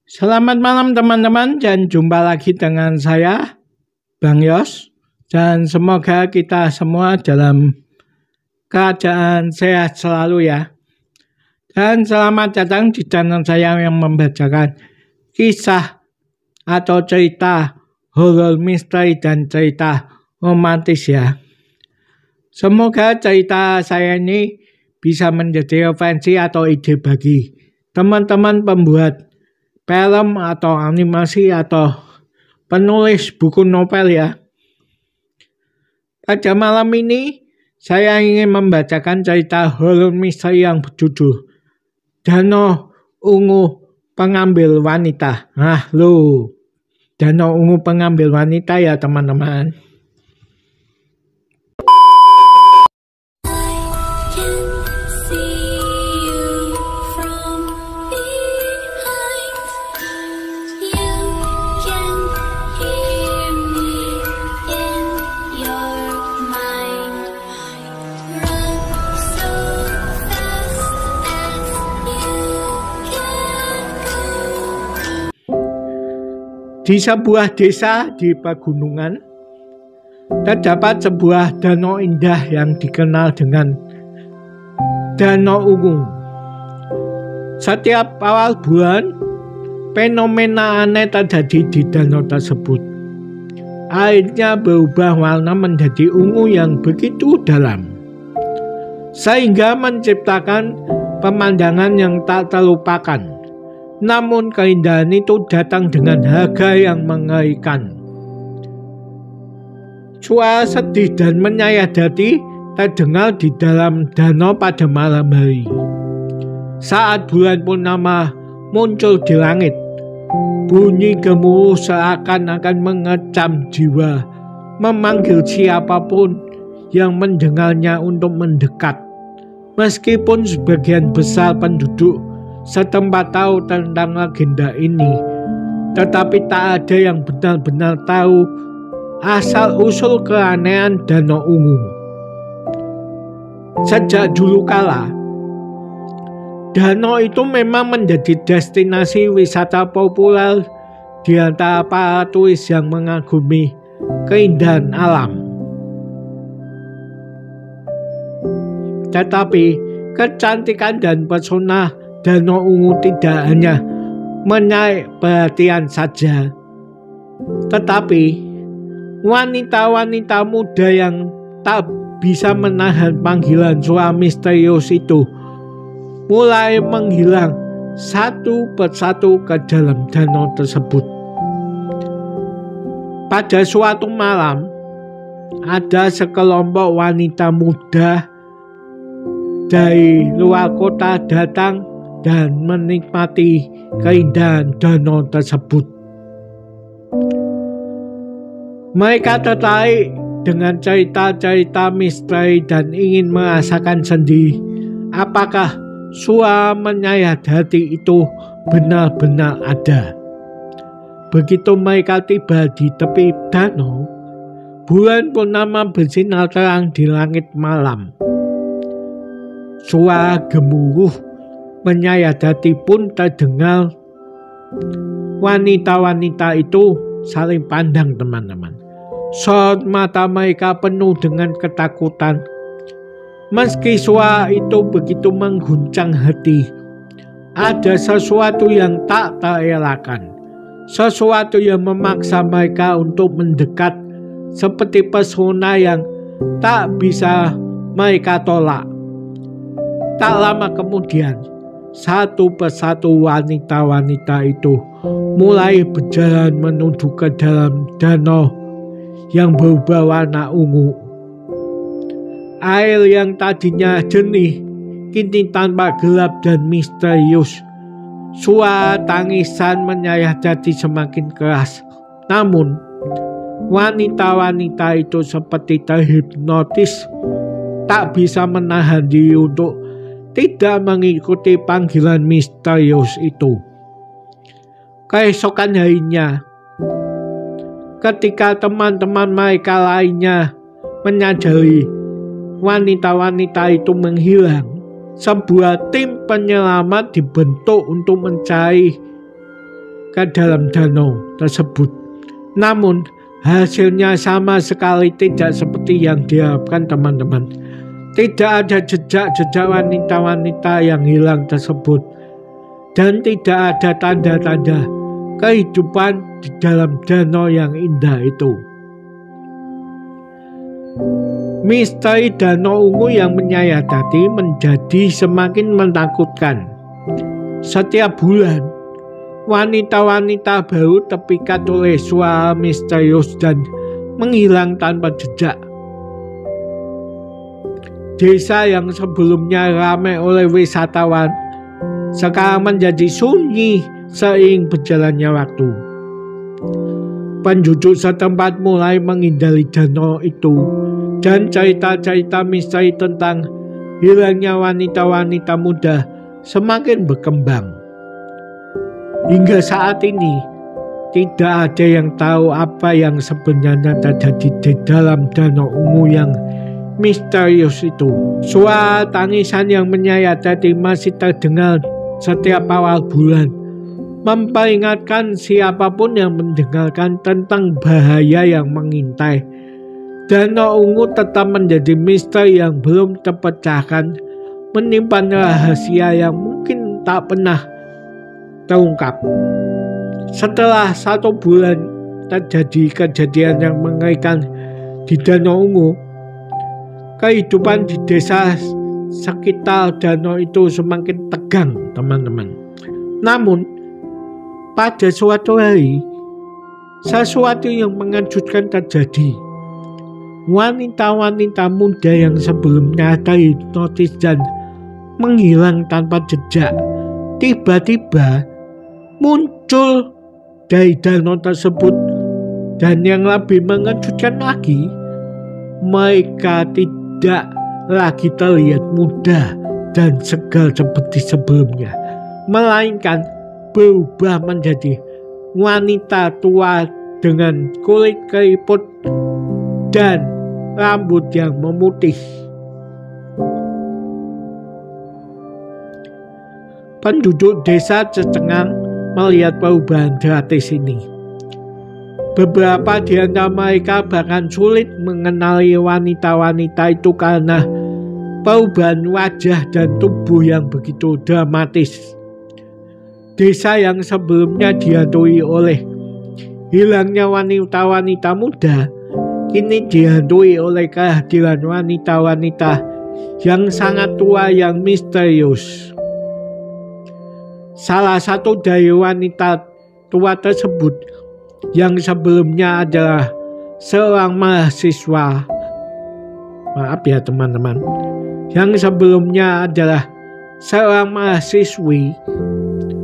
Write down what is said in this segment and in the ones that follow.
Selamat malam teman-teman, dan jumpa lagi dengan saya, Bang Yos. Dan semoga kita semua dalam keadaan sehat selalu ya. Dan selamat datang di channel saya yang membacakan kisah atau cerita horor misteri dan cerita romantis ya. Semoga cerita saya ini bisa menjadi referensi atau ide bagi teman-teman pembuat film atau animasi atau penulis buku novel ya. Pada malam ini saya ingin membacakan cerita horor misteri yang berjudul Danau Ungu Pengambil Wanita. Danau Ungu Pengambil Wanita ya teman-teman. Di sebuah desa di pegunungan, terdapat sebuah danau indah yang dikenal dengan Danau Ungu. Setiap awal bulan, fenomena aneh terjadi di danau tersebut. Airnya berubah warna menjadi ungu yang begitu dalam, sehingga menciptakan pemandangan yang tak terlupakan. Namun keindahan itu datang dengan harga yang mengerikan. Suara sedih dan menyayat hati terdengar di dalam danau pada malam hari. Saat bulan purnama muncul di langit, bunyi gemuruh seakan-akan mengecam jiwa, memanggil siapapun yang mendengarnya untuk mendekat. Meskipun sebagian besar penduduk setempat tahu tentang legenda ini, tetapi tak ada yang benar-benar tahu asal-usul keanehan Danau Ungu. Sejak dulu kala, danau itu memang menjadi destinasi wisata populer di antara para turis yang mengagumi keindahan alam. Tetapi kecantikan dan pesona Danau Ungu tidak hanya menarik perhatian saja, tetapi wanita-wanita muda yang tak bisa menahan panggilan suara misterius itu mulai menghilang satu persatu ke dalam danau tersebut. Pada suatu malam, ada sekelompok wanita muda dari luar kota datang dan menikmati keindahan danau tersebut. Mereka tertarik dengan cerita-cerita misteri dan ingin merasakan sendiri apakah suara menyayat hati itu benar-benar ada. Begitu mereka tiba di tepi danau, bulan purnama bersinar terang di langit malam. Suara gemuruh menyayat hati pun terdengar. Wanita-wanita itu saling pandang teman-teman. Sorot mata mereka penuh dengan ketakutan. Meski suara itu begitu mengguncang hati, ada sesuatu yang tak terelakkan. Sesuatu yang memaksa mereka untuk mendekat, seperti pesona yang tak bisa mereka tolak. Tak lama kemudian, satu persatu wanita-wanita itu mulai berjalan menuju ke dalam danau yang berubah warna ungu. Air yang tadinya jernih kini tampak gelap dan misterius. Suara tangisan menyayat hati semakin keras. Namun wanita-wanita itu seperti terhipnotis, tak bisa menahan diri untuk tidak mengikuti panggilan misterius itu. Keesokan harinya, ketika teman-teman mereka lainnya menyadari wanita-wanita itu menghilang, sebuah tim penyelamat dibentuk untuk mencari ke dalam danau tersebut. Namun hasilnya sama sekali tidak seperti yang diharapkan teman-teman. Tidak ada jejak-jejak wanita-wanita yang hilang tersebut. Dan tidak ada tanda-tanda kehidupan di dalam danau yang indah itu. Misteri Danau Ungu yang menyayat hati menjadi semakin menakutkan. Setiap bulan, wanita-wanita baru terpikat oleh suara misterius dan menghilang tanpa jejak. Desa yang sebelumnya ramai oleh wisatawan sekarang menjadi sunyi seiring berjalannya waktu. Penduduk setempat mulai menghindari danau itu dan cerita-cerita misteri tentang hilangnya wanita-wanita muda semakin berkembang. Hingga saat ini tidak ada yang tahu apa yang sebenarnya terjadi di dalam Danau Ungu yang misterius itu. Suara tangisan yang menyayat hati masih terdengar setiap awal bulan, memperingatkan siapapun yang mendengarkan tentang bahaya yang mengintai. Danau Ungu tetap menjadi misteri yang belum terpecahkan, menyimpan rahasia yang mungkin tak pernah terungkap. Setelah 1 bulan terjadi kejadian yang mengerikan di Danau Ungu, kehidupan di desa sekitar danau itu semakin tegang, teman-teman. Namun pada suatu hari, sesuatu yang mengejutkan terjadi. Wanita-wanita muda yang sebelumnya terhipnotis dan menghilang tanpa jejak tiba-tiba muncul dari danau tersebut. Dan yang lebih mengejutkan lagi, mereka tidak lagi terlihat muda dan segar seperti sebelumnya, melainkan berubah menjadi wanita tua dengan kulit keriput dan rambut yang memutih. Penduduk desa tercengang melihat perubahan drastis ini. Beberapa di antara mereka bahkan sulit mengenali wanita-wanita itu karena perubahan wajah dan tubuh yang begitu dramatis. Desa yang sebelumnya dihantui oleh hilangnya wanita-wanita muda, kini dihantui oleh kehadiran wanita-wanita yang sangat tua yang misterius. Salah satu dari wanita tua tersebut yang sebelumnya adalah seorang mahasiswa, maaf ya teman-teman, yang sebelumnya adalah seorang mahasiswi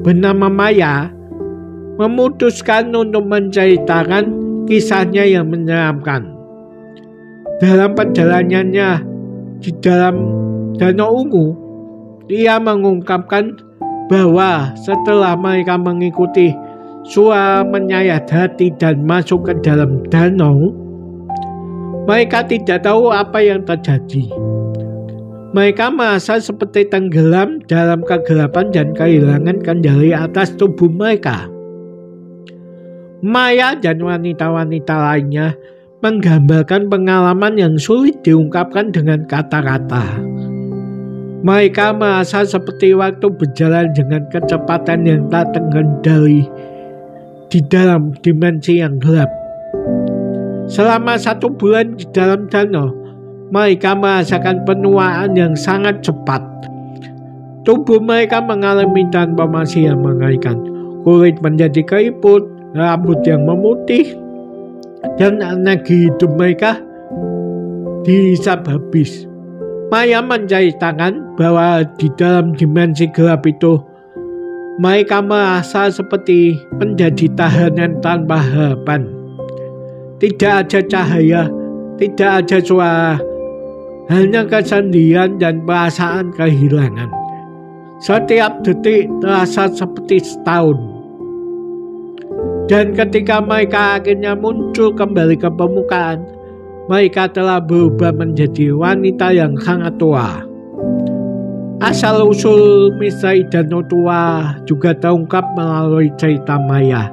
bernama Maya, memutuskan untuk menceritakan kisahnya yang menyeramkan. Dalam perjalanannya di dalam Danau Ungu, dia mengungkapkan bahwa setelah mereka mengikuti suara menyayat hati dan masuk ke dalam danau, mereka tidak tahu apa yang terjadi. Mereka merasa seperti tenggelam dalam kegelapan dan kehilangan kendali atas tubuh mereka. Maya dan wanita-wanita lainnya menggambarkan pengalaman yang sulit diungkapkan dengan kata-kata. Mereka merasa seperti waktu berjalan dengan kecepatan yang tak terkendali di dalam dimensi yang gelap. Selama 1 bulan di dalam danau, mereka merasakan penuaan yang sangat cepat. Tubuh mereka mengalami transformasi yang mengerikan. Kulit menjadi keriput, rambut yang memutih, dan energi hidup mereka dihisap habis. Maya menceritakan bahwa di dalam dimensi gelap itu, mereka merasa seperti menjadi tahanan tanpa harapan. Tidak ada cahaya, tidak ada suara, hanya kesendirian dan perasaan kehilangan. Setiap detik terasa seperti setahun. Dan ketika mereka akhirnya muncul kembali ke permukaan, mereka telah berubah menjadi wanita yang sangat tua. Asal-usul misteri Danau Tua juga terungkap melalui cerita Maya.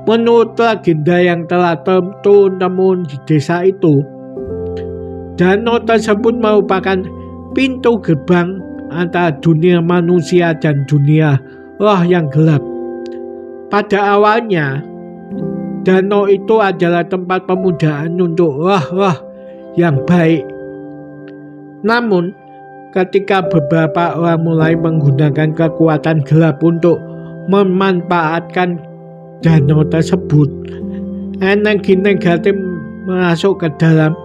Menurut legenda yang telah turun-temurun di desa itu, danau tersebut merupakan pintu gerbang antara dunia manusia dan dunia roh yang gelap. Pada awalnya, danau itu adalah tempat pemujaan untuk roh-roh yang baik. Namun, ketika beberapa orang mulai menggunakan kekuatan gelap untuk memanfaatkan danau tersebut, energi negatif masuk ke dalam,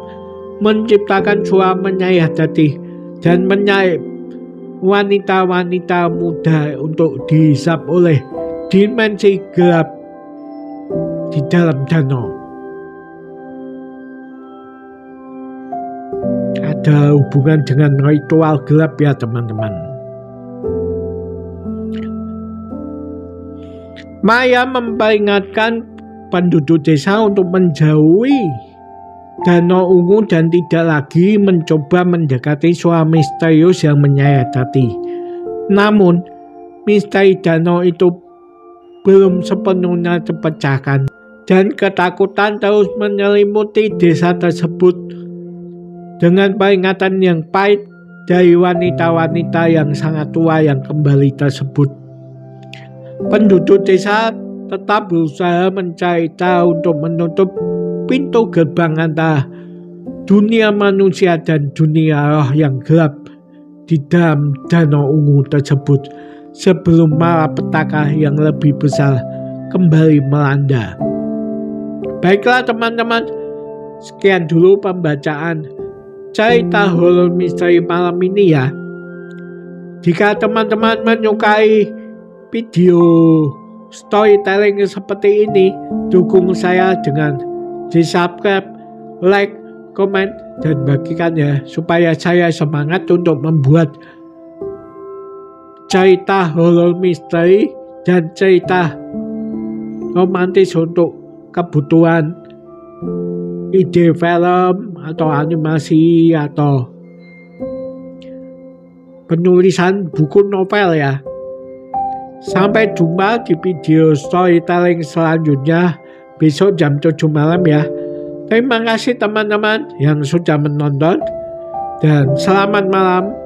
menciptakan suara menyayat-hati dan menyayat wanita-wanita muda untuk dihisap oleh dimensi gelap di dalam danau. Ada hubungan dengan ritual gelap ya teman-teman. Maya memperingatkan penduduk desa untuk menjauhi danau ungu dan tidak lagi mencoba mendekati suara misterius yang menyayat hati. Namun, misteri danau itu belum sepenuhnya terpecahkan dan ketakutan terus menyelimuti desa tersebut. Dengan peringatan yang pahit dari wanita-wanita yang sangat tua yang kembali tersebut, penduduk desa tetap berusaha mencari cara untuk menutup pintu gerbang antara dunia manusia dan dunia roh yang gelap di dalam danau ungu tersebut sebelum malapetaka yang lebih besar kembali melanda. Baiklah teman-teman, sekian dulu pembacaan cerita horor misteri malam ini ya. Jika teman-teman menyukai video storytelling seperti ini, dukung saya dengan di-subscribe, like, komen, dan bagikan ya, supaya saya semangat untuk membuat cerita horor misteri dan cerita romantis untuk kebutuhan ide film atau animasi atau penulisan buku novel ya. Sampai jumpa di video storytelling selanjutnya besok jam 7 malam ya. Terima kasih teman-teman yang sudah menonton dan selamat malam.